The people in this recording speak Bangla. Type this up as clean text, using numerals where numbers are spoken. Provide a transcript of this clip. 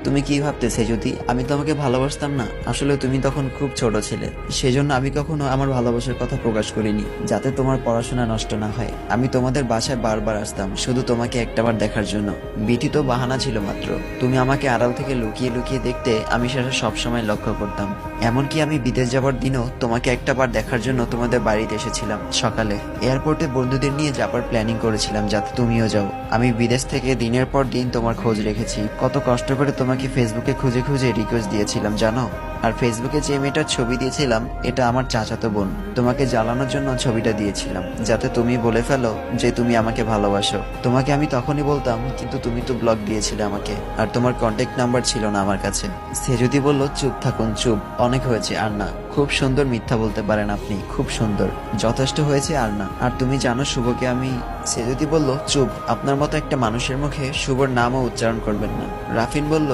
তুমি কি ভাবতেছে যদি আমি তোমাকে ভালোবাসতাম না? আসলে তুমি তখন খুব ছোট ছিলে, সেজন্য আমি কখনো আমার ভালোবাসার কথা প্রকাশ করিনি, যাতে তোমার পড়াশোনা নষ্ট না হয়। আমি তোমাদের বাসায় বারবার আসতাম শুধু তোমাকে একটাবার দেখার জন্য। বিটি তো বাহানা ছিল মাত্র। তুমি আমাকে আড়াল থেকে লুকিয়ে লুকিয়ে দেখতে, আমি সেটা সবসময় লক্ষ্য করতাম। এমনকি আমি বিদেশ যাবার দিনও তোমাকে একটাবার দেখার জন্য তোমাদের বাড়িতে এসেছিলাম সকালে। এয়ারপোর্টে বন্ধুদের নিয়ে যাবার প্ল্যানিং করেছিলাম যাতে তুমিও যাও। আমি বিদেশ থেকে দিনের পর দিন তোমার খোঁজ রেখেছি। কত কষ্ট করে তোমাকে ফেসবুকে খুঁজে খুঁজে রিকোয়েস্ট দিয়েছিলাম জানো? আর ফেসবুকে যে মেয়েটার ছবি দিয়েছিলাম এটা আমার চাচাতো বোন। তোমাকে জ্বালানোর জন্য ছবিটা দিয়েছিলাম যাতে তুমি বলে ফেলো যে তুমি আমাকে ভালোবাসো। তোমাকে আমি তখনই বলতাম, কিন্তু তুমি তো ব্লক দিয়েছিলে আমাকে, আর তোমার কন্ট্যাক্ট নাম্বার ছিল না আমার কাছে। সে যদি বলল চুপ থাকুন, চুপ, অনেক হয়েছে আর না। খুব সুন্দর মিথ্যা বলতে পারেন আপনি, খুব সুন্দর, যথেষ্ট হয়েছে আর না। আর তুমি জানো শুভকে আমি। সে যদি বলল চুপ, আপনার মতো একটা মানুষের মুখে শুভর নামও উচ্চারণ করবেন না। রাফিন বলল,